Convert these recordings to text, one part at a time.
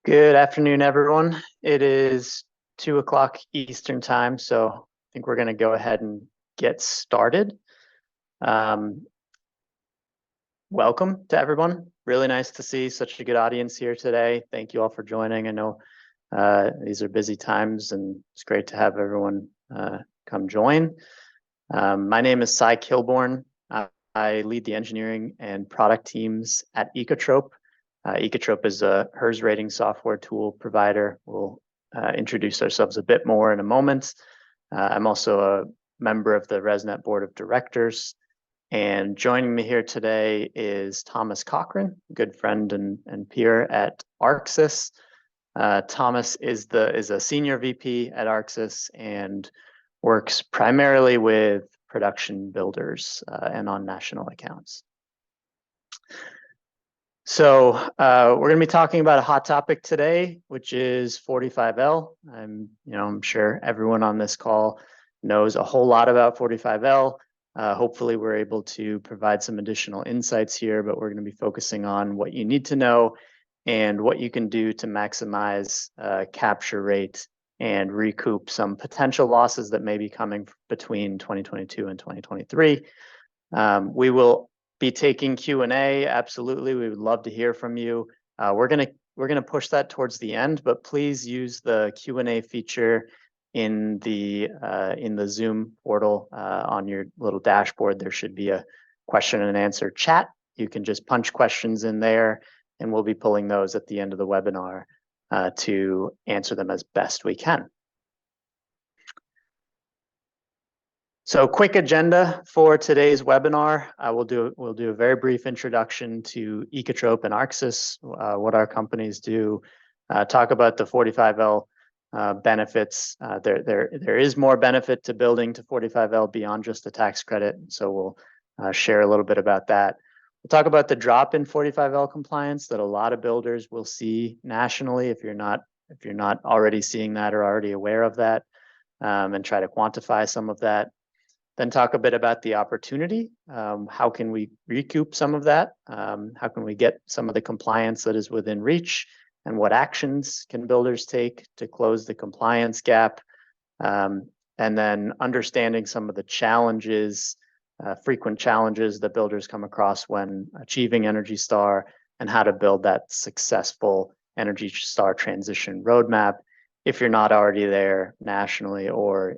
Good afternoon, everyone. It is 2 o'clock Eastern time, so I think we're going to go ahead and get started. Um, Welcome to everyone. Really nice to see such a good audience here today. Thank you all for joining. I know these are busy times, and it's great to have everyone come join. My name is Cy Kilborn. I lead the engineering and product teams at Ecotrope. Ecotrope is a HERS rating software tool provider. We'll introduce ourselves a bit more in a moment. I'm also a member of the ResNet board of directors. And joining me here today is Thomas Cochran, good friend and peer at Arxis. Thomas is a senior VP at Arxis and works primarily with production builders and on national accounts. So we're going to be talking about a hot topic today, which is 45L. I'm sure everyone on this call knows a whole lot about 45L. Hopefully, we're able to provide some additional insights here, but we're going to be focusing on what you need to know and what you can do to maximize capture rate and recoup some potential losses that may be coming between 2022 and 2023. We will be taking Q&A. Absolutely, we would love to hear from you. We're gonna push that towards the end, but please use the Q&A feature in the Zoom portal on your little dashboard. There should be a question and answer chat. You can just punch questions in there, and we'll be pulling those at the end of the webinar to answer them as best we can. So quick agenda for today's webinar. We'll do a very brief introduction to Ecotrope and Arxis, what our companies do, talk about the 45L benefits. There is more benefit to building to 45L beyond just the tax credit, so we'll share a little bit about that. We'll talk about the drop in 45L compliance that a lot of builders will see nationally if you're not already seeing that or already aware of that, and try to quantify some of that. Then talk a bit about the opportunity. How can we recoup some of that? How can we get some of the compliance that is within reach? And what actions can builders take to close the compliance gap? And then understanding some of the challenges, frequent challenges that builders come across when achieving Energy Star, and how to build that successful Energy Star transition roadmap if you're not already there nationally or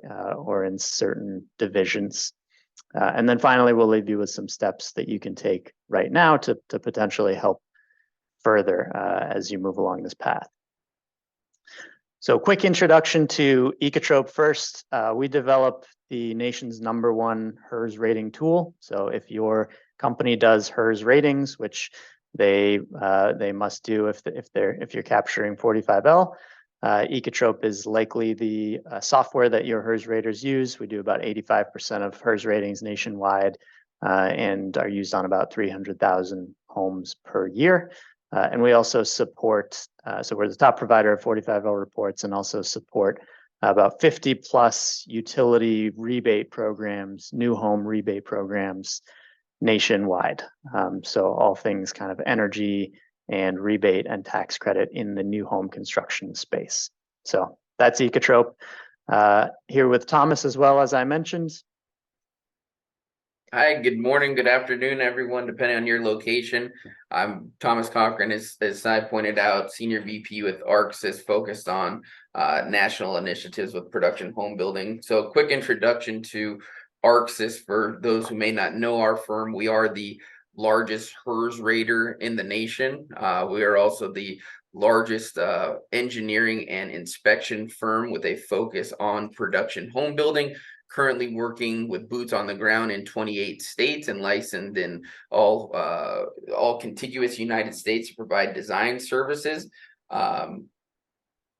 in certain divisions. And then finally, we'll leave you with some steps that you can take right now to potentially help further as you move along this path. So quick introduction to Ecotrope first. We develop the nation's #1 HERS rating tool. So if your company does HERS ratings, which they must do if you're capturing 45L, Ecotrope is likely the software that your HERS raters use. We do about 85% of HERS ratings nationwide and are used on about 300,000 homes per year. And we also support, so we're the top provider of 45L reports and also support about 50 plus utility rebate programs, new home rebate programs nationwide. So all things kind of energy and rebate and tax credit in the new home construction space. So that's Ecotrope. Here with Thomas as well, as I mentioned. Hi, good morning, good afternoon, everyone, depending on your location. I'm Thomas Cochran, as Cy pointed out, Senior VP with Arxis, focused on national initiatives with production home building. So quick introduction to Arxis for those who may not know our firm. We are the largest HERS rater in the nation. We are also the largest engineering and inspection firm with a focus on production home building, currently working with boots on the ground in 28 states and licensed in all contiguous United States to provide design services.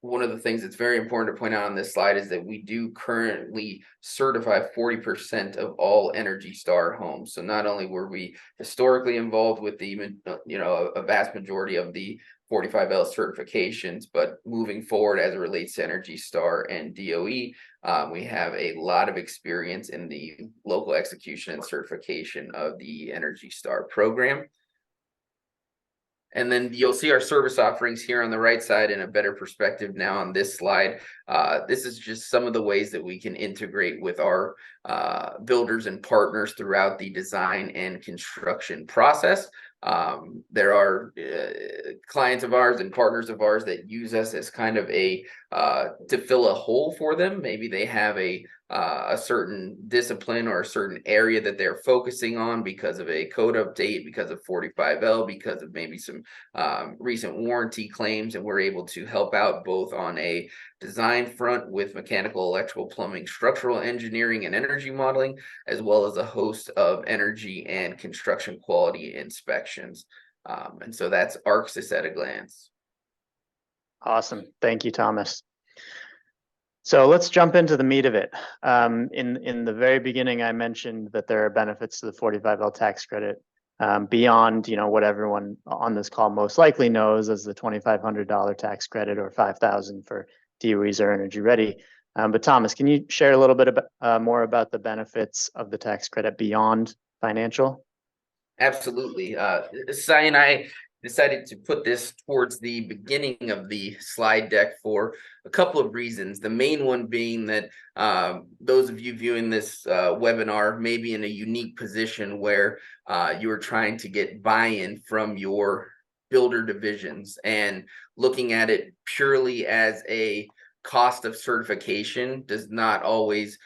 One of the things that's very important to point out on this slide is that we do currently certify 40% of all Energy Star homes. So not only were we historically involved with a vast majority of the 45L certifications, but moving forward as it relates to Energy Star and DOE, we have a lot of experience in the local execution and certification of the Energy Star program. And then you'll see our service offerings here on the right side in a better perspective now on this slide. This is just some of the ways that we can integrate with our builders and partners throughout the design and construction process. There are clients of ours and partners of ours that use us as kind of a to fill a hole for them. Maybe they have a certain discipline or a certain area that they're focusing on because of a code update, because of 45L, because of maybe some recent warranty claims, and we're able to help out both on a design front with mechanical, electrical, plumbing, structural engineering, and energy modeling, as well as a host of energy and construction quality inspections. And so that's Arxis at a glance. Awesome. Thank you, Thomas. So let's jump into the meat of it. In the very beginning, I mentioned that there are benefits to the 45L tax credit beyond, what everyone on this call most likely knows as the $2,500 tax credit or $5,000 for DOEs or Energy Ready. But Thomas, can you share a little bit more about the benefits of the tax credit beyond financial? Absolutely. Cy and I decided to put this towards the beginning of the slide deck for a couple of reasons. The main one being that those of you viewing this webinar may be in a unique position where you are trying to get buy-in from your builder divisions, and looking at it purely as a cost of certification does not always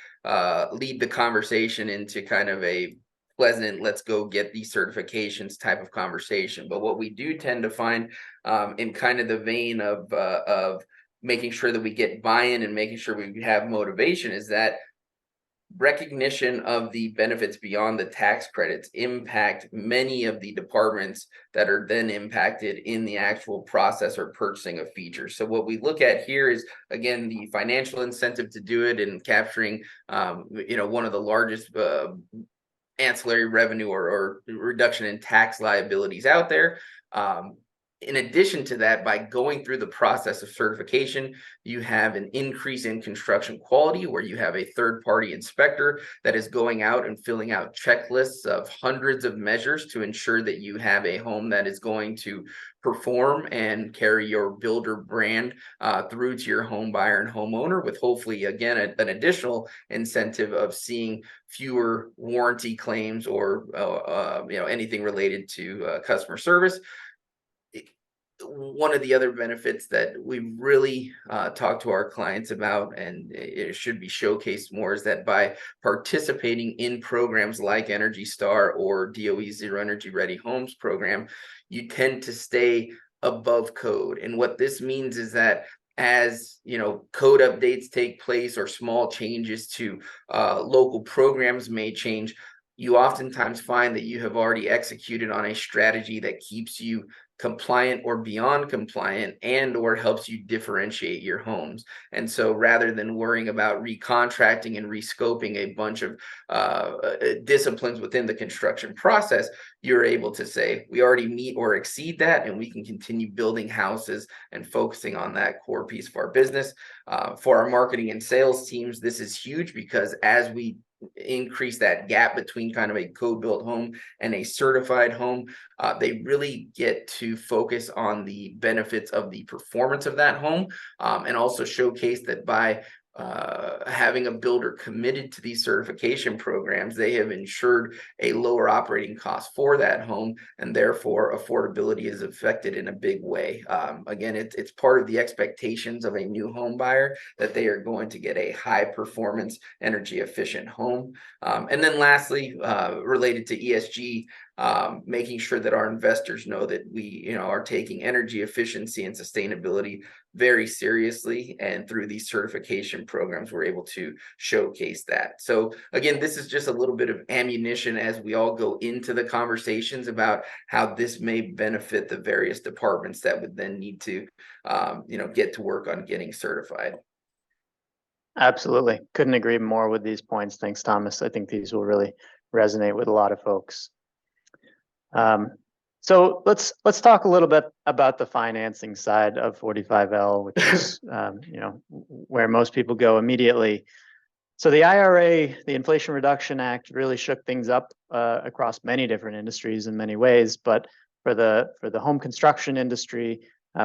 lead the conversation into kind of a pleasant, let's go get these certifications type of conversation. But what we do tend to find in kind of the vein of making sure that we get buy-in and making sure we have motivation is that recognition of the benefits beyond the tax credits impact many of the departments that are then impacted in the actual process or purchasing of features. So what we look at here is, again, the financial incentive to do it and capturing, one of the largest ancillary revenue or reduction in tax liabilities out there. In addition to that, by going through the process of certification, you have an increase in construction quality where you have a third-party inspector that is going out and filling out checklists of hundreds of measures to ensure that you have a home that is going to perform and carry your builder brand through to your home buyer and homeowner, with hopefully, again, an additional incentive of seeing fewer warranty claims or anything related to customer service. One of the other benefits that we really talk to our clients about, and it should be showcased more, is that by participating in programs like Energy Star or DOE's Zero Energy Ready Homes program, you tend to stay above code. And what this means is that as code updates take place or small changes to local programs may change, you oftentimes find that you have already executed on a strategy that keeps you compliant or beyond compliant and or helps you differentiate your homes. And so rather than worrying about recontracting and rescoping a bunch of disciplines within the construction process, you're able to say, we already meet or exceed that, and we can continue building houses and focusing on that core piece of our business. For our marketing and sales teams, this is huge because as we increase that gap between kind of a code built home and a certified home, they really get to focus on the benefits of the performance of that home, and also showcase that by having a builder committed to these certification programs, they have ensured a lower operating cost for that home, and therefore affordability is affected in a big way. Again, it's part of the expectations of a new home buyer that they are going to get a high performance, energy efficient home. And then lastly, related to ESG, making sure that our investors know that we are taking energy efficiency and sustainability very seriously, and through these certification programs we're able to showcase that. So again, this is just a little bit of ammunition as we all go into the conversations about how this may benefit the various departments that would then need to get to work on getting certified. Absolutely. Couldn't agree more with these points. Thanks, Thomas. I think these will really resonate with a lot of folks. So let's talk a little bit about the financing side of 45L, which is where most people go immediately. So the IRA, the Inflation Reduction Act, really shook things up across many different industries in many ways. But for the home construction industry,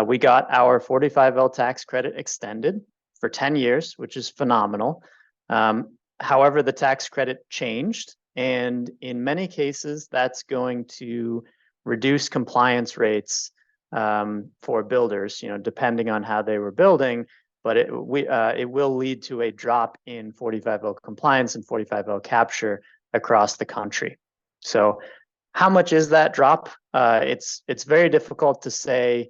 we got our 45L tax credit extended for 10 years, which is phenomenal. However, the tax credit changed, and in many cases, that's going to reduce compliance rates for builders, depending on how they were building. But it will lead to a drop in 45L compliance and 45L capture across the country. So, how much is that drop? It's very difficult to say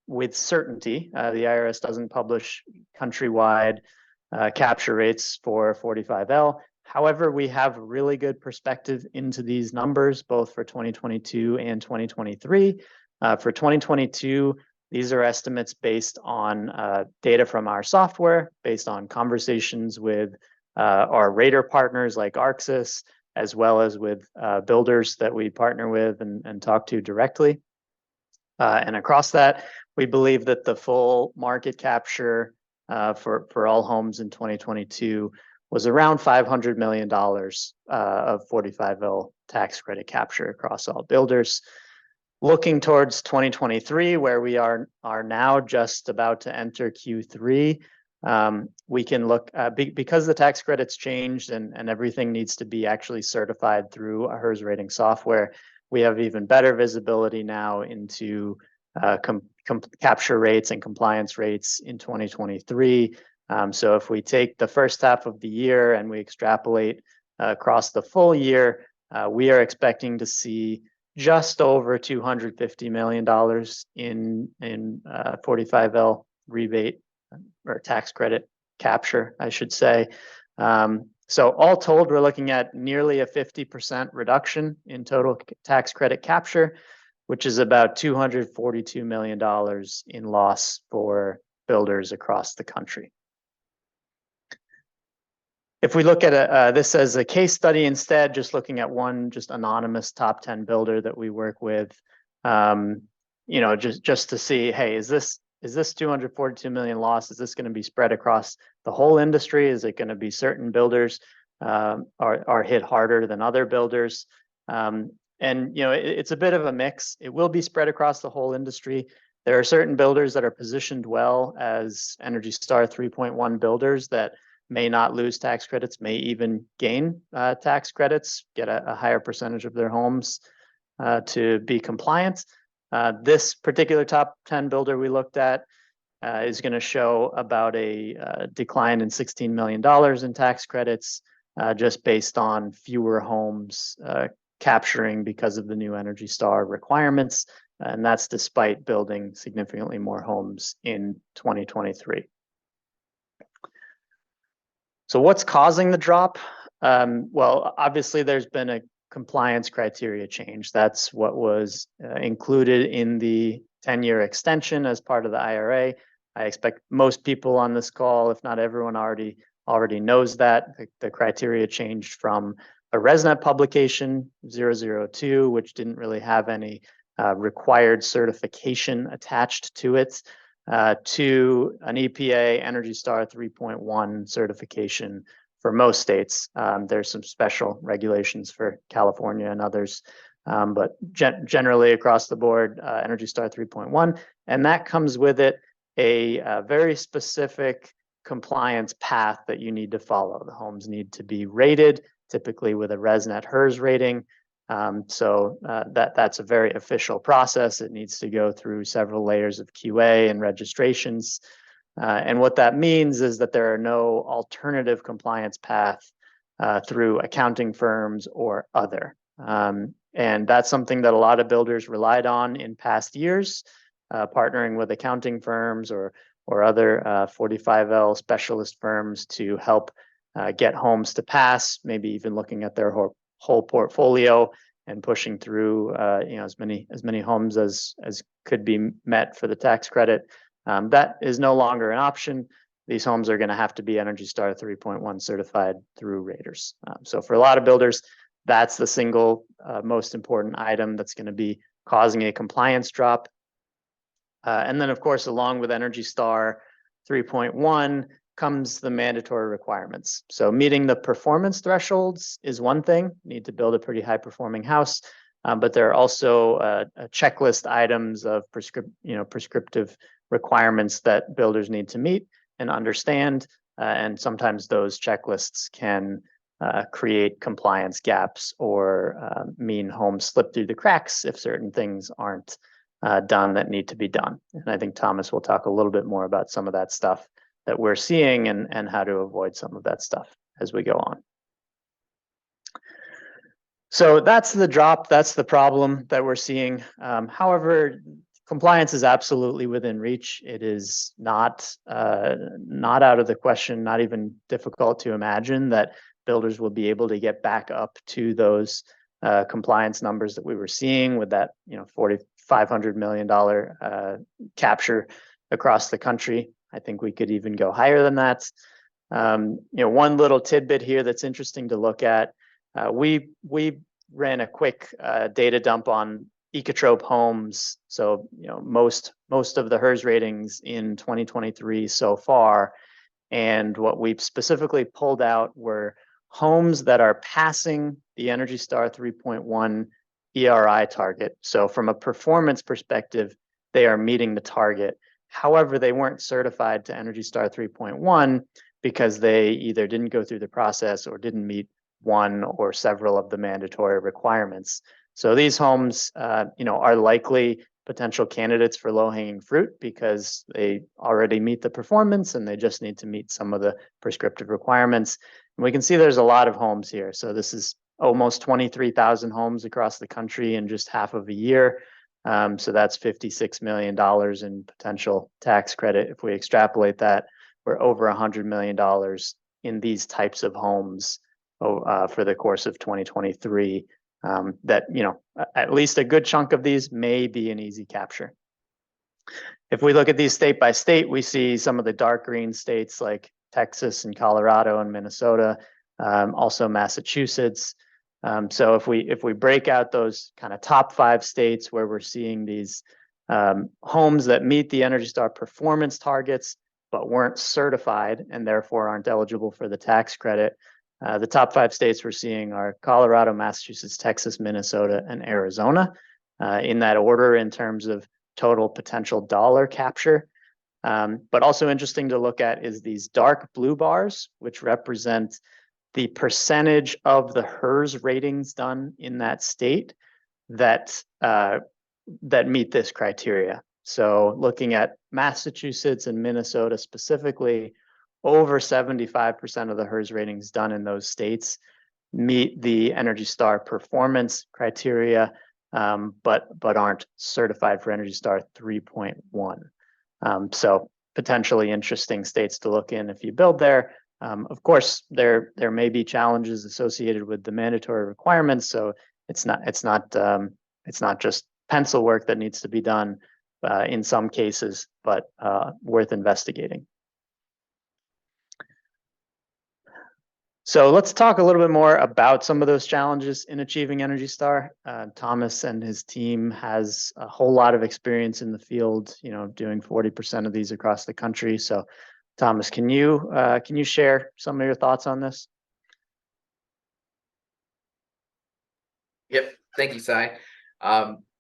with certainty. The IRS doesn't publish countrywide capture rates for 45L. However, we have really good perspective into these numbers, both for 2022 and 2023. For 2022, these are estimates based on data from our software, based on conversations with our rater partners like Arxis, as well as with builders that we partner with and talk to directly. And across that, we believe that the full market capture for all homes in 2022 was around $500 million of 45L tax credit capture across all builders. Looking towards 2023, where we are now just about to enter Q3, we can look, because the tax credits changed and everything needs to be actually certified through a HERS rating software, we have even better visibility now into capture rates and compliance rates in 2023. So if we take the first half of the year and we extrapolate across the full year, we are expecting to see just over $250 million in 45L rebate or tax credit capture, I should say. So all told, we're looking at nearly a 50% reduction in total tax credit capture, which is about $242 million in loss for builders across the country. If we look at this as a case study instead, just looking at one just anonymous top 10 builder that we work with, just to see, hey, is this 242 million loss? Is this going to be spread across the whole industry? Is it going to be certain builders are hit harder than other builders? And it's a bit of a mix. It will be spread across the whole industry. There are certain builders that are positioned well as Energy Star 3.1 builders that may not lose tax credits, may even gain tax credits, get a higher percentage of their homes to be compliant. This particular top 10 builder we looked at is going to show about a decline in $16 million in tax credits just based on fewer homes capturing because of the new Energy Star requirements. And that's despite building significantly more homes in 2023. So what's causing the drop? Well, obviously there's been a compliance criteria change. That's what was included in the 10-year extension as part of the IRA. I expect most people on this call, if not everyone, already knows that. The criteria changed from a ResNet publication 002, which didn't really have any required certification attached to it, to an EPA Energy Star 3.1 certification for most states. There's some special regulations for California and others, but generally across the board, Energy Star 3.1. And that comes with it a very specific compliance path that you need to follow. The homes need to be rated, typically with a ResNet HERS rating. So that's a very official process. It needs to go through several layers of QA and registrations. And what that means is that there are no alternative compliance path through accounting firms or other. And that's something that a lot of builders relied on in past years, partnering with accounting firms or other 45L specialist firms to help get homes to pass, maybe even looking at their whole portfolio and pushing through as many homes as could be met for the tax credit. That is no longer an option. These homes are going to have to be Energy Star 3.1 certified through raters. So for a lot of builders, that's the single most important item that's going to be causing a compliance drop. And then, of course, along with Energy Star 3.1 comes the mandatory requirements. So meeting the performance thresholds is one thing. You need to build a pretty high performing house. but there are also a checklist items of prescriptive requirements that builders need to meet and understand. And sometimes those checklists can create compliance gaps or mean homes slip through the cracks if certain things aren't done that need to be done. And I think Thomas will talk a little bit more about some of that stuff that we're seeing and how to avoid some of that stuff as we go on. So that's the drop, that's the problem that we're seeing. However, compliance is absolutely within reach. It is not out of the question, not even difficult to imagine that builders will be able to get back up to those compliance numbers that we were seeing with that $4,500 million capture across the country. I think we could even go higher than that. One little tidbit here that's interesting to look at. We ran a quick data dump on ecotrope homes. So most of the HERS ratings in 2023 so far, and what we've specifically pulled out were homes that are passing the Energy Star 3.1 ERI target. So from a performance perspective, they are meeting the target. However, they weren't certified to Energy Star 3.1 because they either didn't go through the process or didn't meet one or several of the mandatory requirements. So these homes, are likely potential candidates for low-hanging fruit because they already meet the performance and they just need to meet some of the prescriptive requirements. And we can see there's a lot of homes here. So this is almost 23,000 homes across the country in just half of a year. So that's $56 million in potential tax credit. If we extrapolate that, we're over $100 million in these types of homes for the course of 2023. That, at least a good chunk of these may be an easy capture. If we look at these state by state, we see some of the dark green states like Texas and Colorado and Minnesota, also Massachusetts. So if we break out those kind of top 5 states where we're seeing these homes that meet the Energy Star performance targets but weren't certified and therefore aren't eligible for the tax credit, the top 5 states we're seeing are Colorado, Massachusetts, Texas, Minnesota, and Arizona, in that order in terms of total potential dollar capture. But also interesting to look at is these dark blue bars, which represent the percentage of the HERS ratings done in that state that meet this criteria. So looking at Massachusetts and Minnesota specifically, over 75% of the HERS ratings done in those states meet the Energy Star performance criteria, but aren't certified for Energy Star 3.1. So potentially interesting states to look in if you build there. Of course, there may be challenges associated with the mandatory requirements, so it's not just pencil work that needs to be done in some cases, but worth investigating. So let's talk a little bit more about some of those challenges in achieving Energy Star. Thomas and his team has a whole lot of experience in the field, doing 40% of these across the country. So Thomas, can you share some of your thoughts on this? Yep. Thank you, Sai.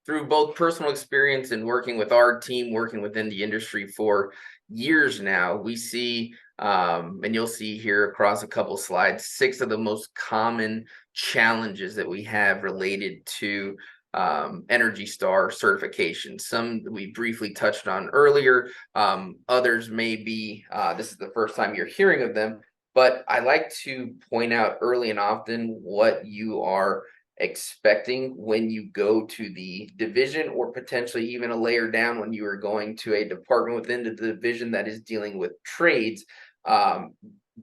Through both personal experience and working with our team, working within the industry for years now, we see, and you'll see here across a couple slides, 6 of the most common challenges that we have related to Energy Star certification. Some we briefly touched on earlier. Others may be, this is the first time you're hearing of them, but I like to point out early and often what you are expecting when you go to the division, or potentially even a layer down when you are going to a department within the division that is dealing with trades.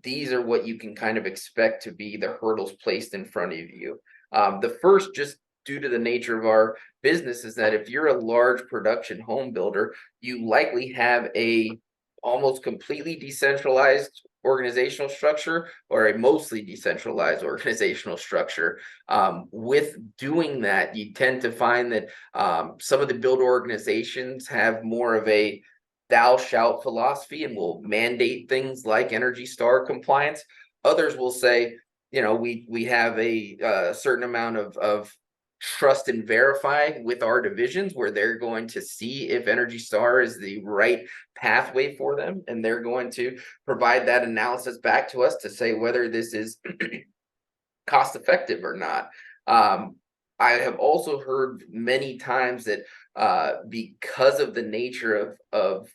These are what you can kind of expect to be the hurdles placed in front of you. The first, just due to the nature of our business, is that if you're a large production home builder, you likely have a almost completely decentralized organizational structure or a mostly decentralized organizational structure. With doing that, you tend to find that some of the builder organizations have more of a thou shalt philosophy and will mandate things like Energy Star compliance. Others will say, we have a certain amount of trust and verify with our divisions, where they're going to see if Energy Star is the right pathway for them, and they're going to provide that analysis back to us to say whether this is cost effective or not. I have also heard many times that because of the nature of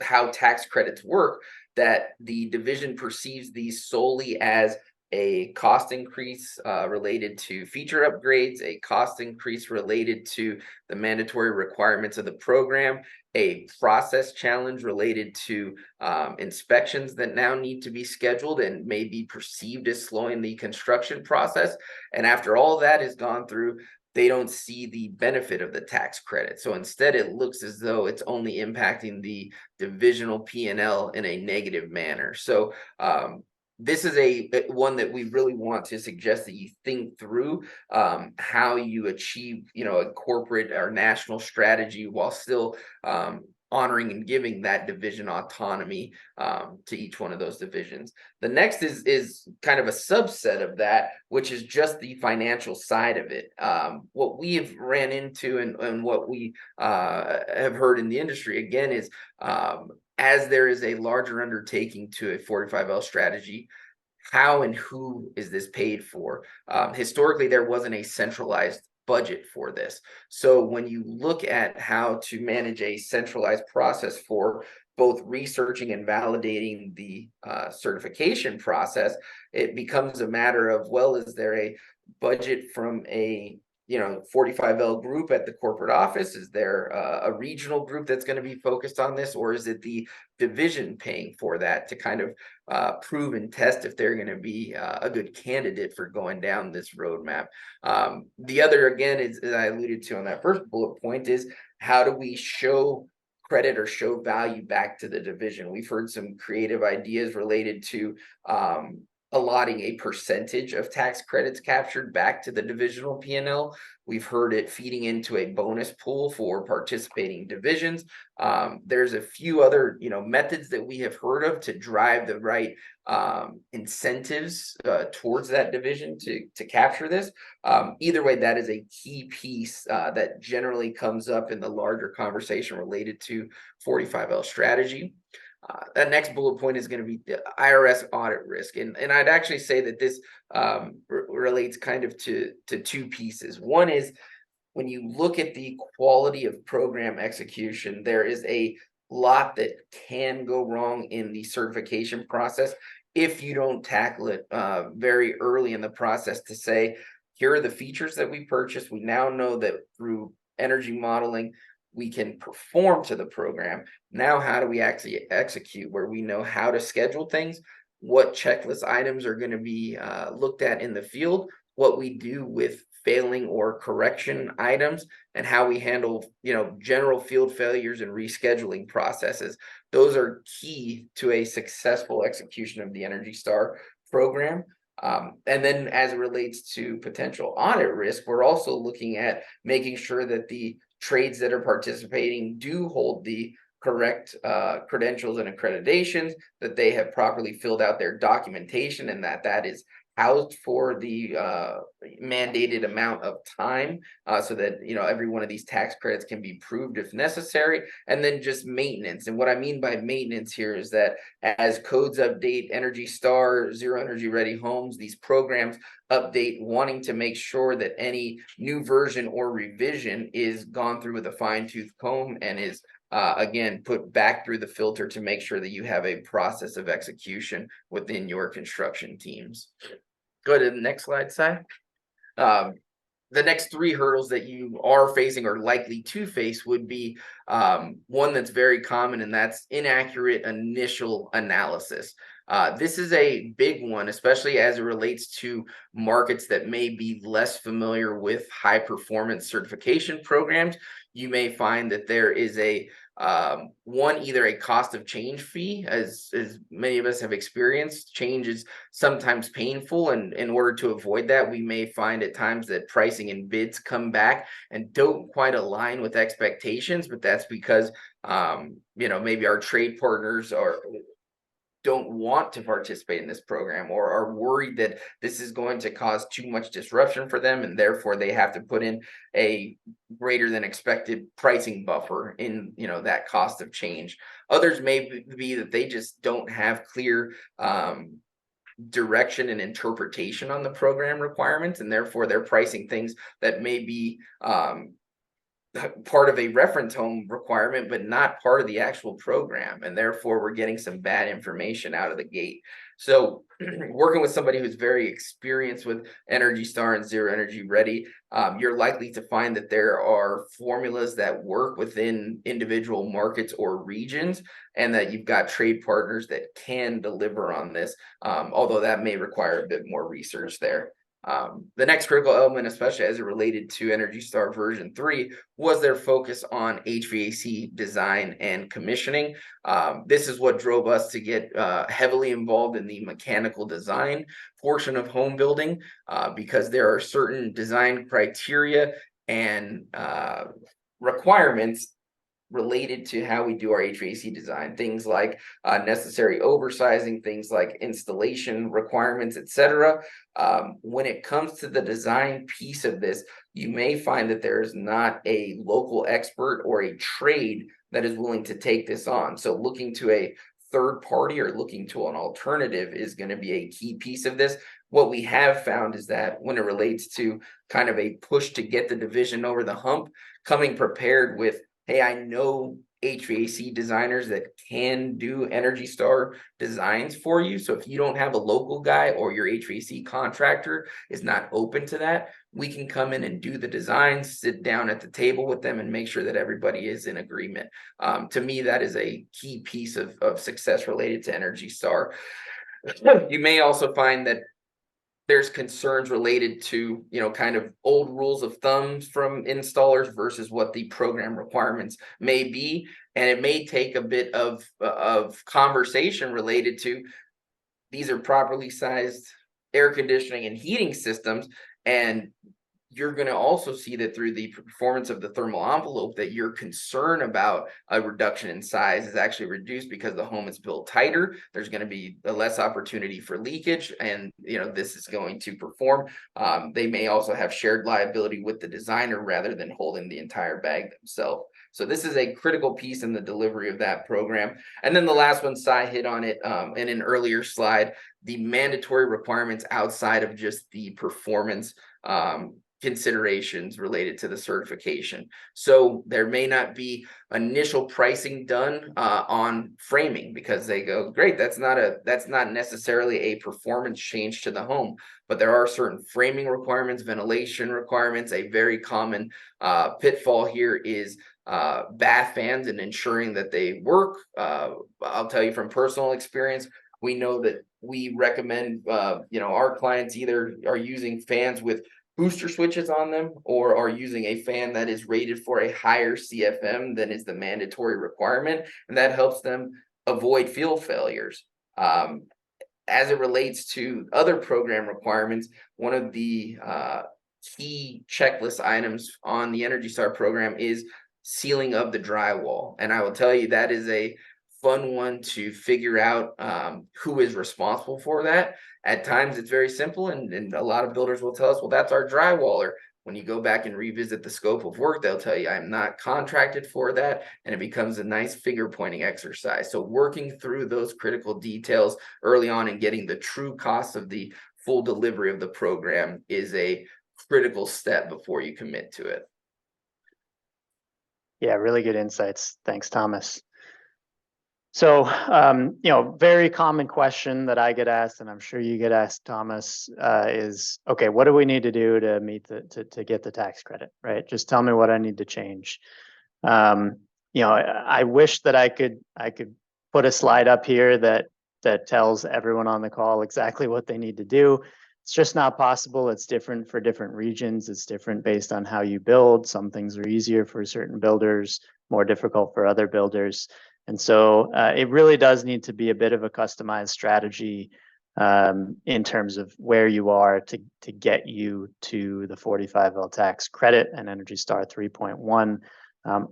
how tax credits work, that the division perceives these solely as a cost increase related to feature upgrades, a cost increase related to the mandatory requirements of the program, a process challenge related to inspections that now need to be scheduled and may be perceived as slowing the construction process. And after all that is gone through, they don't see the benefit of the tax credit. So instead, it looks as though it's only impacting the divisional P&L in a negative manner. So this is a one that we really want to suggest that you think through how you achieve, a corporate or national strategy while still honoring and giving that division autonomy to each one of those divisions. The next is kind of a subset of that, which is just the financial side of it. What we have ran into and what we have heard in the industry again is as there is a larger undertaking to a 45L strategy, how and who is this paid for? Historically, there wasn't a centralized budget for this. So when you look at how to manage a centralized process for both researching and validating the certification process, it becomes a matter of, well, is there a budget from a 45L group at the corporate office? Is there a regional group that's going to be focused on this, or is it the division paying for that to kind of prove and test if they're going to be a good candidate for going down this roadmap? The other, again, is, as I alluded to on that first bullet point, is how do we show credit or show value back to the division? We've heard some creative ideas related to allotting a percentage of tax credits captured back to the divisional P&L. We've heard it feeding into a bonus pool for participating divisions. There's a few other methods that we have heard of to drive the right incentives towards that division to capture this. Either way, that is a key piece that generally comes up in the larger conversation related to 45L strategy. That next bullet point is going to be the IRS audit risk. And I'd actually say that this relates kind of to two pieces. One is when you look at the quality of program execution, there is a lot that can go wrong in the certification process if you don't tackle it very early in the process to say, here are the features that we purchased. We now know that through energy modeling, we can perform to the program. Now, how do we actually execute, where we know how to schedule things, what checklist items are going to be looked at in the field, what we do with failing or correction items, and how we handle, general field failures and rescheduling processes. Those are key to a successful execution of the Energy Star program. And then as it relates to potential audit risk, we're also looking at making sure that the trades that are participating do hold the correct credentials and accreditations, that they have properly filled out their documentation, and that is housed for the mandated amount of time so that every one of these tax credits can be proved if necessary. And then just maintenance. And what I mean by maintenance here is that as codes update, Energy Star, Zero Energy Ready Homes, these programs update, wanting to make sure that any new version or revision is gone through with a fine-tooth comb and is again put back through the filter to make sure that you have a process of execution within your construction teams. Go to the next slide, Si. The next three hurdles that you are facing or likely to face would be one that's very common, and that's inaccurate initial analysis. This is a big one, especially as it relates to markets that may be less familiar with high performance certification programs. You may find that there is a either a cost of change fee, as many of us have experienced. Change is sometimes painful, and in order to avoid that, we may find at times that pricing and bids come back and don't quite align with expectations, but that's because maybe our trade partners don't want to participate in this program or are worried that this is going to cause too much disruption for them, and therefore they have to put in a greater than expected pricing buffer in, you know, that cost of change. Others may be that they just don't have clear direction and interpretation on the program requirements, and therefore they're pricing things that may be part of a reference home requirement, but not part of the actual program. And therefore we're getting some bad information out of the gate. So working with somebody who's very experienced with Energy Star and Zero Energy Ready, you're likely to find that there are formulas that work within individual markets or regions, and that you've got trade partners that can deliver on this, although that may require a bit more research there. The next critical element, especially as it related to Energy Star version 3, was their focus on HVAC design and commissioning. This is what drove us to get heavily involved in the mechanical design portion of home building, because there are certain design criteria and requirements related to how we do our HVAC design, things like necessary oversizing, things like installation requirements, etc. When it comes to the design piece of this, you may find that there is not a local expert or a trade that is willing to take this on. So looking to a third party or looking to an alternative is going to be a key piece of this. What we have found is that when it relates to kind of a push to get the division over the hump, coming prepared with, hey, I know HVAC designers that can do Energy Star designs for you. So if you don't have a local guy or your HVAC contractor is not open to that, we can come in and do the designs, sit down at the table with them and make sure that everybody is in agreement. To me, that is a key piece of success related to Energy Star. You may also find that there's concerns related to, you know, kind of old rules of thumbs from installers versus what the program requirements may be. And it may take a bit of conversation related to, these are properly sized air conditioning and heating systems. And you're going to also see that through the performance of the thermal envelope, that your concern about a reduction in size is actually reduced because the home is built tighter. There's going to be a less opportunity for leakage, and you know this is going to perform. They may also have shared liability with the designer rather than holding the entire bag themselves. So this is a critical piece in the delivery of that program. And then the last one, Cy hit on it in an earlier slide, the mandatory requirements outside of just the performance considerations related to the certification. So there may not be initial pricing done on framing, because they go, great, that's not necessarily a performance change to the home, but there are certain framing requirements, ventilation requirements. A very common pitfall here is bath fans and ensuring that they work. I'll tell you from personal experience, we know that we recommend our clients either are using fans with booster switches on them or are using a fan that is rated for a higher CFM than is the mandatory requirement, and that helps them avoid field failures. As it relates to other program requirements, one of the key checklist items on the Energy Star program is sealing of the drywall, and I will tell you that is a fun one to figure out who is responsible for that. At times it's very simple, and a lot of builders will tell us, well, that's our drywaller. When you go back and revisit the scope of work, they'll tell you, I'm not contracted for that, and it becomes a nice finger pointing exercise. So working through those critical details early on and getting the true cost of the full delivery of the program is a critical step before you commit to it. Yeah, really good insights. Thanks, Thomas. So, very common question that I get asked, and I'm sure you get asked, Thomas, is, okay, what do we need to do to meet to get the tax credit, right? Just tell me what I need to change. I wish that I could put a slide up here that tells everyone on the call exactly what they need to do. It's just not possible. It's different for different regions. It's different based on how you build. Some things are easier for certain builders, more difficult for other builders. And so it really does need to be a bit of a customized strategy in terms of where you are to get you to the 45L tax credit and Energy Star 3.1.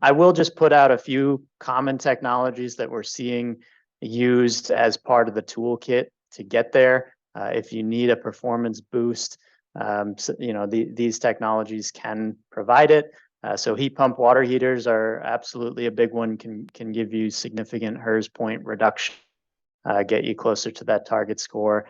I will just put out a few common technologies that we're seeing used as part of the toolkit to get there. If you need a performance boost, so, these technologies can provide it. So heat pump water heaters are absolutely a big one, can give you significant HERS point reduction, get you closer to that target score.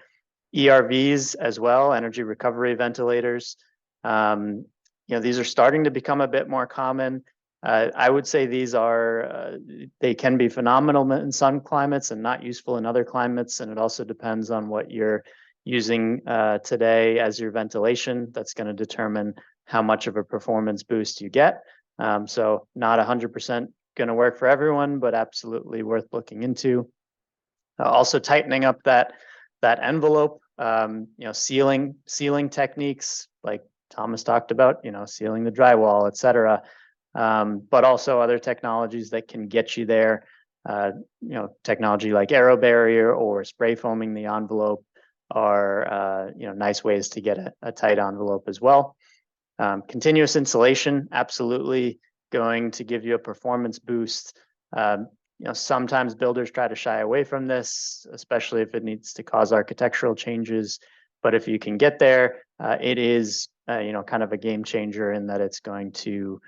ERVs as well, energy recovery ventilators. These are starting to become a bit more common. I would say these are, they can be phenomenal in some climates and not useful in other climates. And it also depends on what you're using today as your ventilation. That's going to determine how much of a performance boost you get. So not 100% going to work for everyone, but absolutely worth looking into. Also tightening up that envelope, sealing techniques like Thomas talked about, sealing the drywall, et cetera. But also other technologies that can get you there. Technology like aero barrier or spray foaming the envelope are nice ways to get a tight envelope as well. Continuous insulation, absolutely going to give you a performance boost. Sometimes builders try to shy away from this, especially if it needs to cause architectural changes. But if you can get there, it is kind of a game changer in that it's going to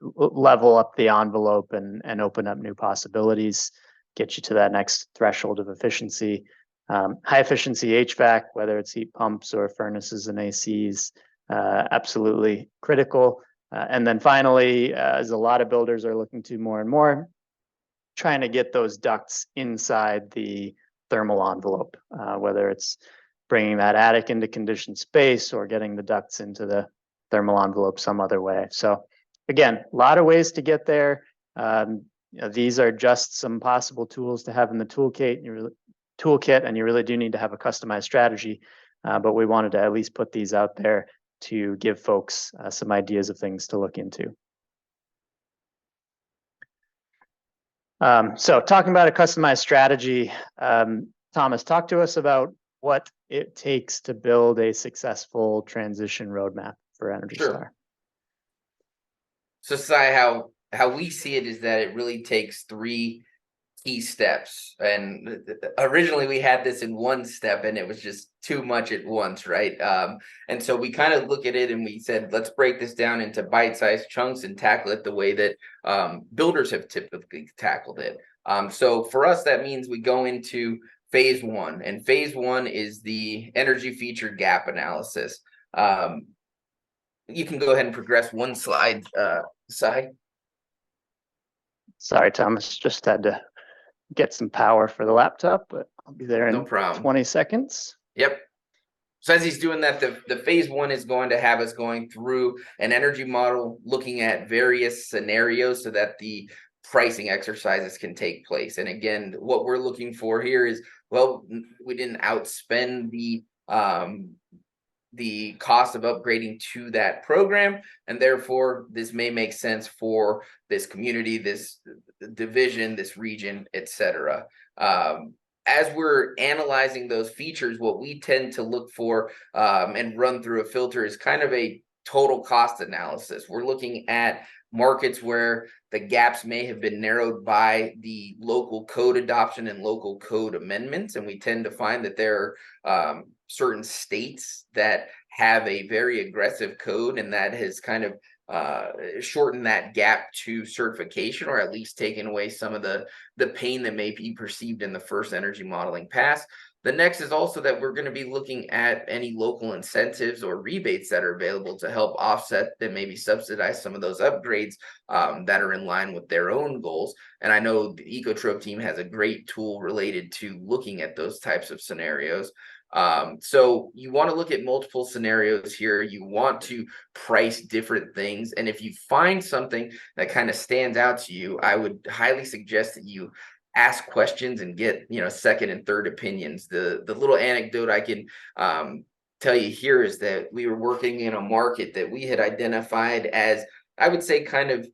level up the envelope and open up new possibilities, get you to that next threshold of efficiency. High efficiency HVAC, whether it's heat pumps or furnaces and ACs, absolutely critical. And then finally, as a lot of builders are looking to more and more, trying to get those ducts inside the thermal envelope, whether it's bringing that attic into conditioned space or getting the ducts into the thermal envelope some other way. So again, a lot of ways to get there. These are just some possible tools to have in the toolkit. And you really do need to have a customized strategy. But we wanted to at least put these out there to give folks some ideas of things to look into. So talking about a customized strategy, Thomas, talk to us about what it takes to build a successful transition roadmap for Energy Star. So, Sai, how we see it is that it really takes 3 key steps. And originally we had this in 1 step and it was just too much at once, right? And so we kind of look at it and we said, let's break this down into bite-sized chunks and tackle it the way that builders have typically tackled it. So for us, that means we go into phase 1, and phase 1 is the energy feature gap analysis. You can go ahead and progress 1 slide, Sai. Sorry, Thomas, just had to get some power for the laptop, but I'll be there in 20 seconds. Yep. So as he's doing that, the phase 1 is going to have us going through an energy model, looking at various scenarios so that the pricing exercises can take place. And again, what we're looking for here is, well, we didn't outspend the cost of upgrading to that program, and therefore this may make sense for this community, this division, this region, etc. As we're analyzing those features, what we tend to look for and run through a filter is kind of a total cost analysis. We're looking at markets where the gaps may have been narrowed by the local code adoption and local code amendments, and we tend to find that there are certain states that have a very aggressive code, and that has kind of shortened that gap to certification, or at least taken away some of the pain that may be perceived in the first energy modeling pass. The next is also that we're going to be looking at any local incentives or rebates that are available to help offset and maybe subsidize some of those upgrades that are in line with their own goals. And I know the Ecotrope team has a great tool related to looking at those types of scenarios. So you want to look at multiple scenarios here. You want to price different things. And if you find something that kind of stands out to you, I would highly suggest that you ask questions and get, second and third opinions. The little anecdote I can tell you here is that we were working in a market that we had identified as, I would say, kind of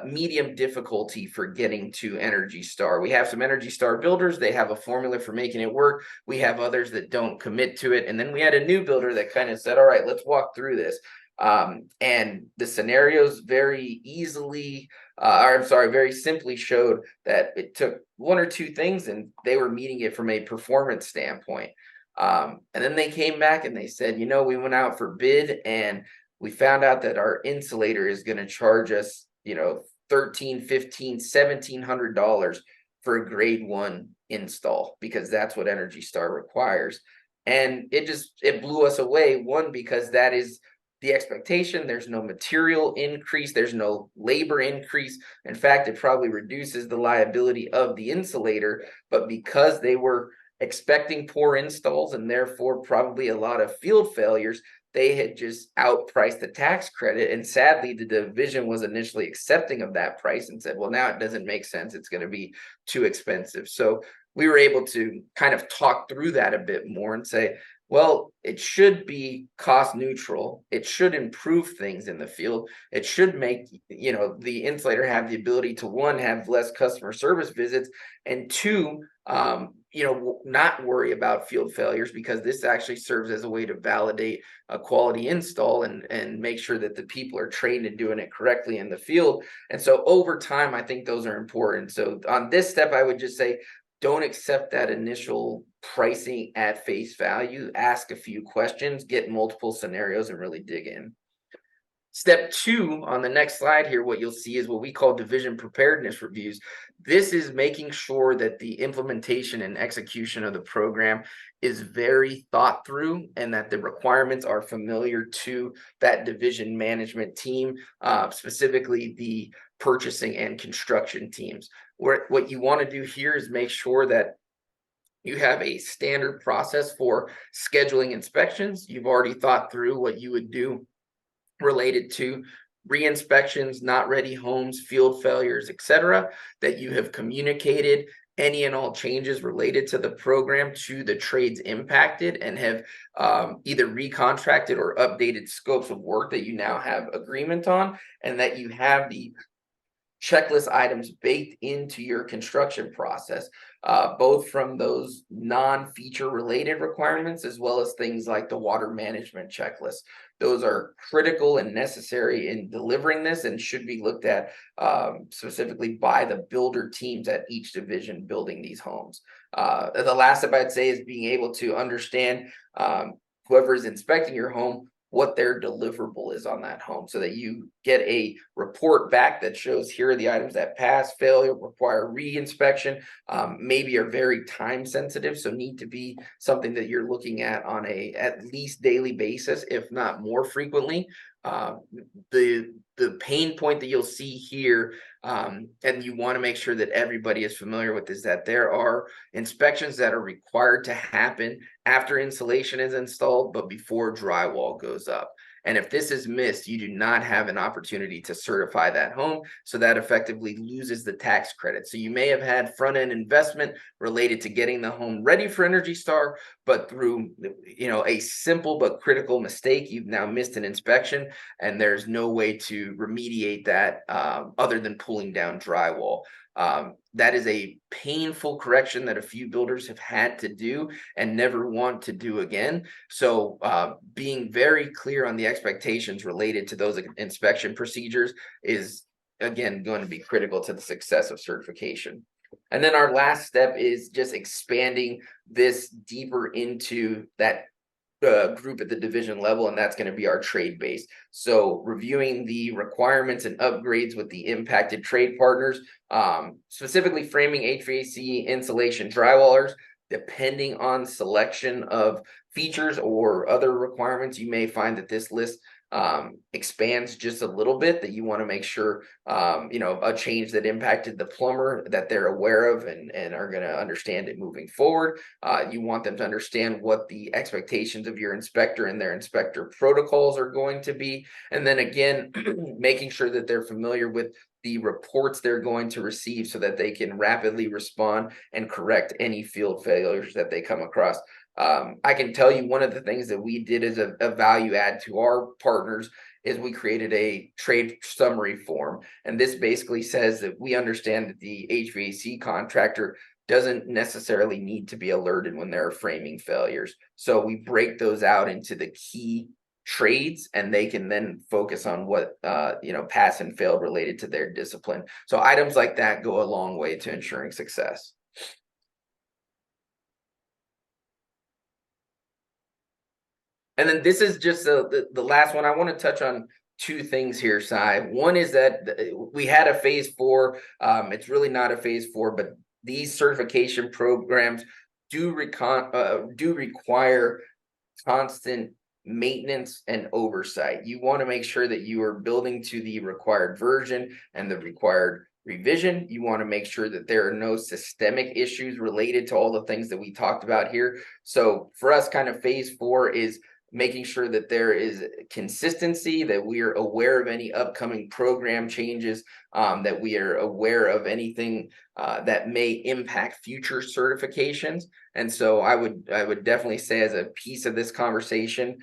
medium difficulty for getting to Energy Star. We have some Energy Star builders. They have a formula for making it work. We have others that don't commit to it. And then we had a new builder that kind of said, all right, let's walk through this. And the scenarios very easily, very simply showed that it took one or two things and they were meeting it from a performance standpoint. And then they came back and they said, we went out for bid and we found out that our insulator is going to charge us, $13, $15, $1,700 for a grade 1 install, because that's what Energy Star requires. And it blew us away. One, because that is the expectation. There's no material increase, there's no labor increase. In fact, it probably reduces the liability of the insulator, but because they were expecting poor installs and therefore probably a lot of field failures, they had just outpriced the tax credit. And sadly, the division was initially accepting of that price and said, well, now it doesn't make sense. It's going to be too expensive. So we were able to kind of talk through that a bit more and say, well, it should be cost neutral. It should improve things in the field. It should make, the insulator have the ability to, one, have less customer service visits, and two, not worry about field failures, because this actually serves as a way to validate a quality install and make sure that the people are trained in doing it correctly in the field. And so over time, I think those are important. So on this step, I would just say, don't accept that initial pricing at face value. Ask a few questions, get multiple scenarios, and really dig in. Step 2 on the next slide here, what you'll see is what we call division preparedness reviews. This is making sure that the implementation and execution of the program is very thought through and that the requirements are familiar to that division management team, specifically the purchasing and construction teams. What you want to do here is make sure that you have a standard process for scheduling inspections. You've already thought through what you would do related to re-inspections, not ready homes, field failures, etc., that you have communicated any and all changes related to the program to the trades impacted and have either recontracted or updated scopes of work that you now have agreement on, and that you have the checklist items baked into your construction process, both from those non-feature related requirements as well as things like the water management checklist. Those are critical and necessary in delivering this and should be looked at specifically by the builder teams at each division building these homes. The last step I'd say is being able to understand whoever is inspecting your home, what their deliverable is on that home, so that you get a report back that shows here are the items that pass, fail, require re-inspection, maybe are very time sensitive, so need to be something that you're looking at on a at least daily basis, if not more frequently. The pain point that you'll see here, and you want to make sure that everybody is familiar with, is that there are inspections that are required to happen after insulation is installed, but before drywall goes up. And if this is missed, you do not have an opportunity to certify that home. So that effectively loses the tax credit. So you may have had front-end investment related to getting the home ready for Energy Star, but through a simple but critical mistake, you've now missed an inspection, and there's no way to remediate that other than pulling down drywall. That is a painful correction that a few builders have had to do and never want to do again. So being very clear on the expectations related to those inspection procedures is, again, going to be critical to the success of certification. And then our last step is just expanding this deeper into that group at the division level, and that's going to be our trade base. So reviewing the requirements and upgrades with the impacted trade partners, specifically framing, HVAC, insulation, drywallers. Depending on selection of features or other requirements, you may find that this list expands just a little bit, that you want to make sure a change that impacted the plumber, that they're aware of and are going to understand it moving forward. You want them to understand what the expectations of your inspector and their inspector protocols are going to be, and then again making sure that they're familiar with the reports they're going to receive so that they can rapidly respond and correct any field failures that they come across. I can tell you one of the things that we did as a value add to our partners is we created a trade summary form. And this basically says that we understand that the HVAC contractor doesn't necessarily need to be alerted when there are framing failures. So we break those out into the key trades, and they can then focus on what pass and fail related to their discipline. So items like that go a long way to ensuring success. And then this is just the last one. I want to touch on two things here, Sai. One is that we had a phase 4. It's really not a phase 4, but these certification programs do require constant maintenance and oversight. You want to make sure that you are building to the required version and the required revision. You want to make sure that there are no systemic issues related to all the things that we talked about here. So for us, kind of phase 4 is making sure that there is consistency, that we are aware of any upcoming program changes, that we are aware of anything that may impact future certifications. And so I would definitely say, as a piece of this conversation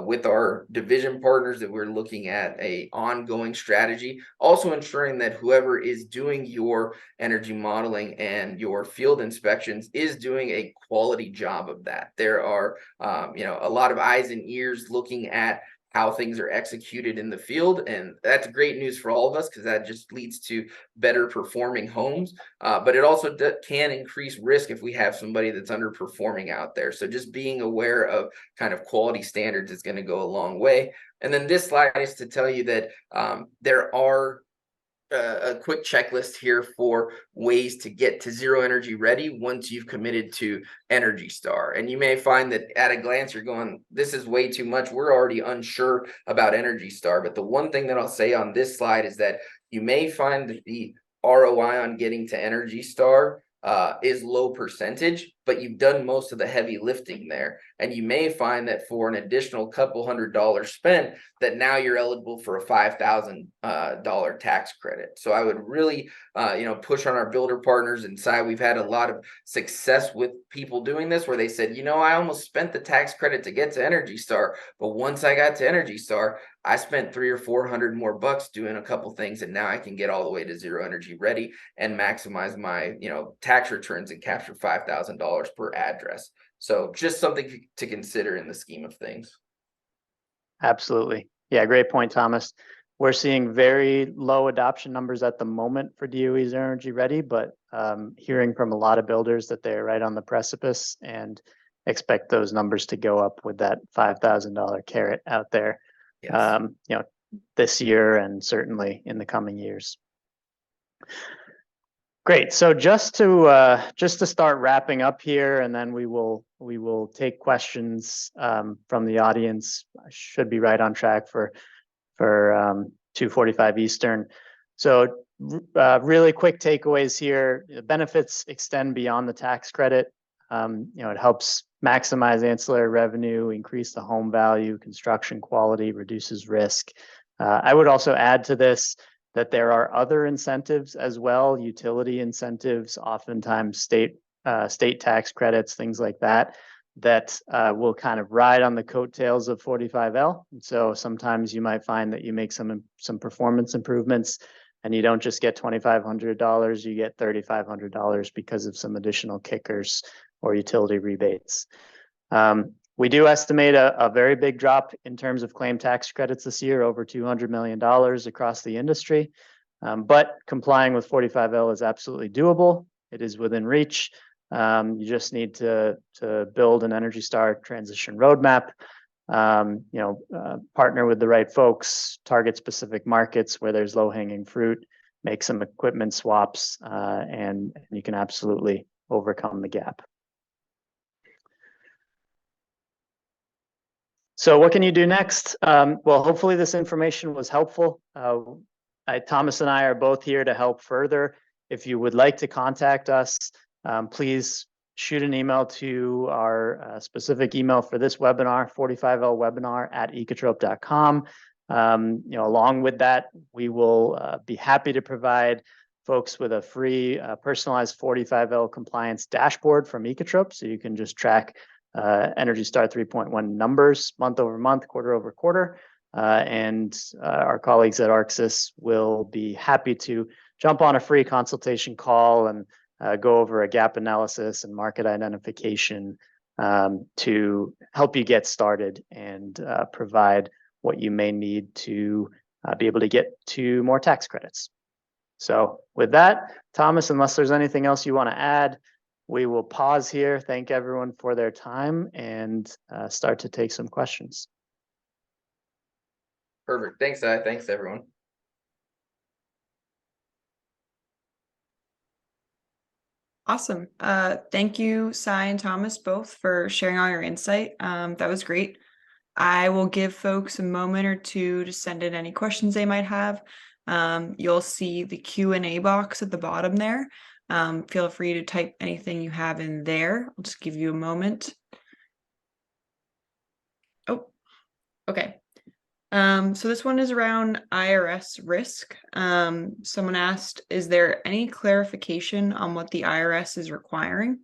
with our division partners, that we're looking at a ongoing strategy, also ensuring that whoever is doing your energy modeling and your field inspections is doing a quality job of that. There are a lot of eyes and ears looking at how things are executed in the field. And that's great news for all of us, because that just leads to better performing homes. But it also can increase risk if we have somebody that's underperforming out there. So just being aware of kind of quality standards is going to go a long way. And then this slide is to tell you that there are a quick checklist here for ways to get to zero energy ready once you've committed to Energy Star. And you may find that at a glance you're going, this is way too much. We're already unsure about Energy Star. But the one thing that I'll say on this slide is that you may find that the ROI on getting to Energy Star is low percentage, but you've done most of the heavy lifting there. And you may find that for an additional couple $100 spent, that now you're eligible for a $5,000 tax credit. So I would really push on our builder partners and say we've had a lot of success with people doing this, where they said, I almost spent the tax credit to get to Energy Star, but once I got to Energy Star, I spent $300 or $400 more bucks doing a couple things, and now I can get all the way to zero energy ready and maximize my tax returns and capture $5,000 per address. So just something to consider in the scheme of things. Absolutely. Yeah, great point, Thomas. We're seeing very low adoption numbers at the moment for DOE's Energy Ready, but hearing from a lot of builders that they're right on the precipice and expect those numbers to go up with that $5,000 carrot out there. Yes. This year and certainly in the coming years. Great. So just to start wrapping up here, and then we will take questions from the audience. I should be right on track for 2:45 Eastern. So really quick takeaways here. The benefits extend beyond the tax credit. It helps maximize ancillary revenue, increase the home value, construction quality, reduces risk. I would also add to this that there are other incentives as well, utility incentives, oftentimes state tax credits, things like that, that will kind of ride on the coattails of 45L. And so sometimes you might find that you make some performance improvements and you don't just get $2,500, you get $3,500 because of some additional kickers or utility rebates. We do estimate a very big drop in terms of claim tax credits this year, over $200 million across the industry. But complying with 45L is absolutely doable. It is within reach. You just need to build an Energy Star transition roadmap, partner with the right folks, target specific markets where there's low-hanging fruit, make some equipment swaps, and you can absolutely overcome the gap. So what can you do next? Well, hopefully this information was helpful. Thomas and I are both here to help further. If you would like to contact us, please shoot an email to our specific email for this webinar, 45lwebinar@ecotrope.com. Along with that, we will be happy to provide folks with a free personalized 45L compliance dashboard from Ecotrope, so you can just track Energy Star 3.1 numbers month over month, quarter over quarter. And our colleagues at ARCSYS will be happy to jump on a free consultation call and go over a gap analysis and market identification to help you get started and provide what you may need to be able to get to more tax credits. So with that, Thomas, unless there's anything else you want to add, we will pause here, thank everyone for their time, and start to take some questions. Perfect. Thanks, Sai. Thanks, everyone. Awesome. Thank you, Sai and Thomas, both for sharing all your insight. That was great. I will give folks a moment or two to send in any questions they might have. You'll see the Q&A box at the bottom there. Feel free to type anything you have in there. I'll just give you a moment. Oh, okay. So this one is around IRS risk. Someone asked, is there any clarification on what the IRS is requiring?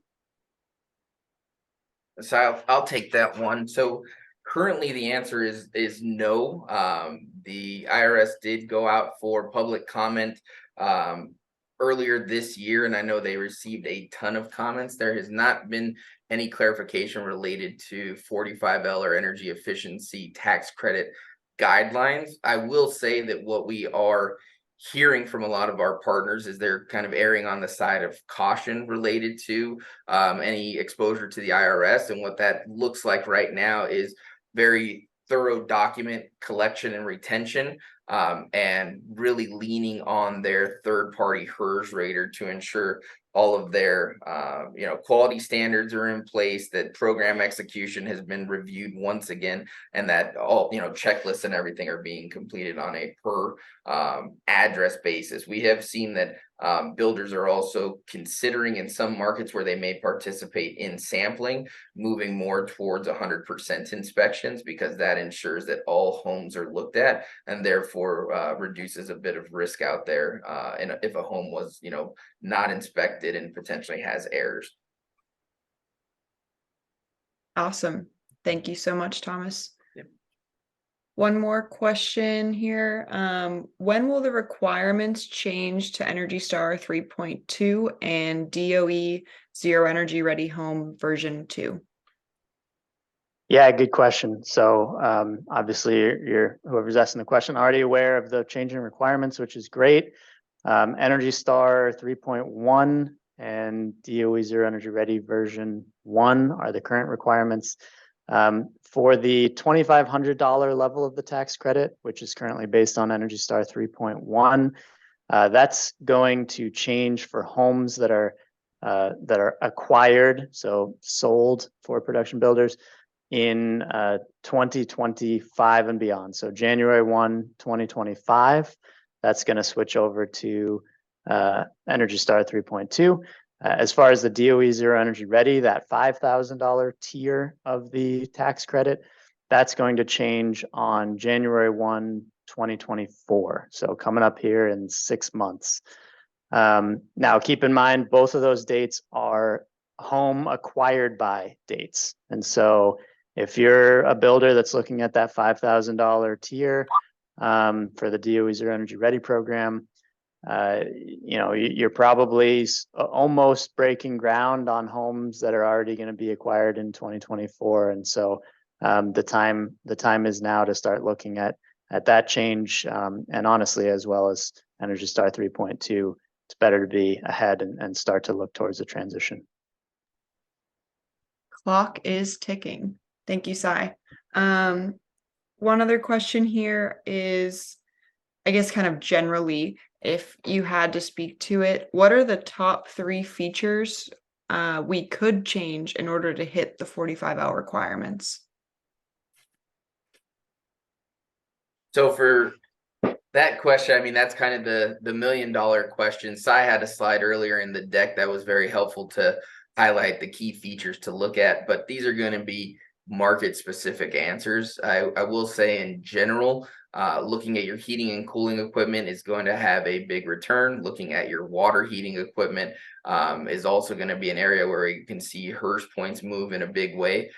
So I'll take that one. So currently the answer is no. The IRS did go out for public comment earlier this year, and I know they received a ton of comments. There has not been any clarification related to 45L or energy efficiency tax credit guidelines. I will say that what we are hearing from a lot of our partners is they're kind of erring on the side of caution related to any exposure to the IRS. And what that looks like right now is very thorough document collection and retention, and really leaning on their third-party HERS rater to ensure all of their quality standards are in place, that program execution has been reviewed once again, and that all checklists and everything are being completed on a per address basis. We have seen that builders are also considering, in some markets where they may participate in sampling, moving more towards 100% inspections, because that ensures that all homes are looked at, and therefore reduces a bit of risk out there. And if a home was not inspected and potentially has errors. Awesome. Thank you so much, Thomas. Yep. One more question here. When will the requirements change to Energy Star 3.2 and DOE Zero Energy Ready Home version 2? Yeah, good question. So obviously you're whoever's asking the question already aware of the changing requirements, which is great. Energy Star 3.1 and DOE Zero Energy Ready version 1 are the current requirements. For the $2,500 level of the tax credit, which is currently based on Energy Star 3.1, that's going to change for homes that are acquired, so sold for production builders in 2025 and beyond. So January 1, 2025, that's going to switch over to Energy Star 3.2. As far as the DOE Zero Energy Ready, that $5,000 tier of the tax credit, that's going to change on January 1, 2024. So coming up here in 6 months. Now, keep in mind, both of those dates are home acquired by dates. And so if you're a builder that's looking at that $5,000 tier for the DOE Zero Energy Ready program, you're probably almost breaking ground on homes that are already going to be acquired in 2024. And so the time is now to start looking at that change. And honestly, as well as Energy Star 3.2, it's better to be ahead and start to look towards the transition. Clock is ticking. Thank you, Sai. One other question here is, I guess kind of generally, if you had to speak to it, what are the top 3 features we could change in order to hit the 45-hour requirements? So for that question, I mean, that's kind of the $1 million question. Sai had a slide earlier in the deck that was very helpful to highlight the key features to look at, but these are going to be market specific answers. I will say in general, looking at your heating and cooling equipment is going to have a big return. Looking at your water heating equipment is also going to be an area where you can see HERS points move in a big way.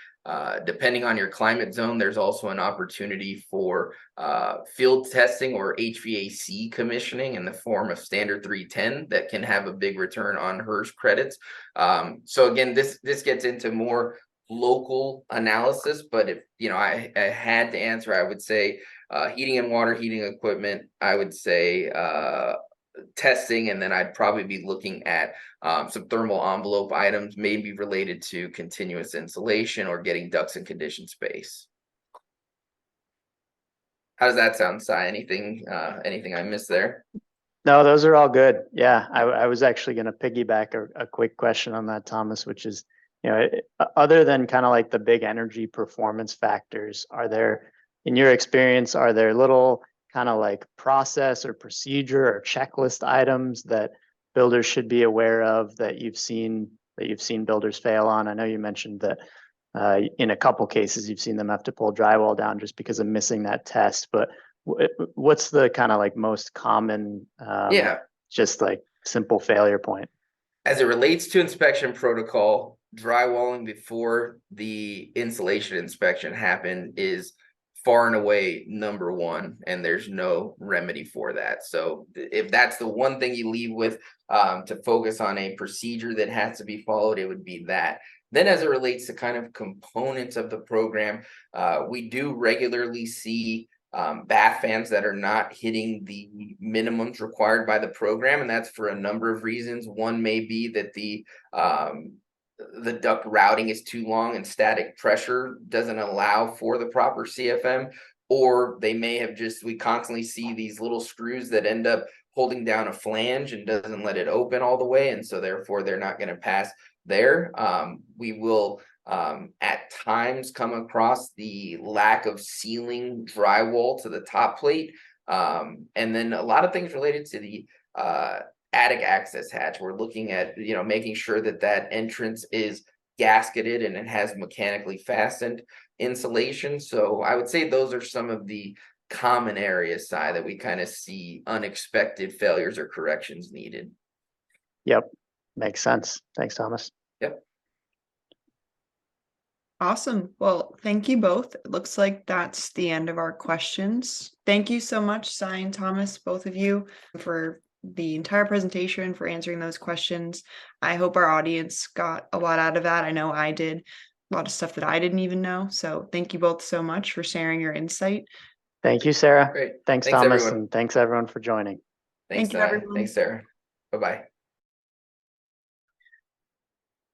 Depending on your climate zone, there's also an opportunity for field testing or HVAC commissioning in the form of standard 310 that can have a big return on HERS credits. So again, this gets into more local analysis, but if I had to answer, I would say heating and water heating equipment. I would say testing, and then I'd probably be looking at some thermal envelope items, maybe related to continuous insulation or getting ducts in conditioned space. How does that sound, Si? Anything I missed there? No, those are all good. Yeah, I was actually going to piggyback a quick question on that, Thomas, which is, other than kind of like the big energy performance factors, in your experience, are there little kind of like process or procedure or checklist items that builders should be aware of that you've seen builders fail on? I know you mentioned that in a couple cases you've seen them have to pull drywall down just because of missing that test, but what's the kind of like most common just like simple failure point? As it relates to inspection protocol, drywalling before the insulation inspection happened is far and away number one, and there's no remedy for that. So if that's the one thing you leave with to focus on a procedure that has to be followed, it would be that. Then as it relates to kind of components of the program, we do regularly see bath fans that are not hitting the minimums required by the program, and that's for a number of reasons. One may be that the duct routing is too long and static pressure doesn't allow for the proper CFM, or they may have we constantly see these little screws that end up holding down a flange and doesn't let it open all the way, and so therefore they're not going to pass there. We will at times come across the lack of sealing drywall to the top plate, and then a lot of things related to the attic access hatch. We're looking at making sure that entrance is gasketed and it has mechanically fastened insulation. So I would say those are some of the common areas, Si, that we kind of see unexpected failures or corrections needed. Yep, makes sense. Thanks, Thomas. Yep. Awesome. Well, thank you both. It looks like that's the end of our questions. Thank you so much, Si and Thomas, both of you, for the entire presentation, for answering those questions. I hope our audience got a lot out of that. I know I did. A lot of stuff that I didn't even know. So thank you both so much for sharing your insight. Thank you, Sarah. Great. Thanks, Thomas, everyone. And thanks everyone for joining. Thanks, Thank you, everyone. Thanks, Sarah. Bye-bye.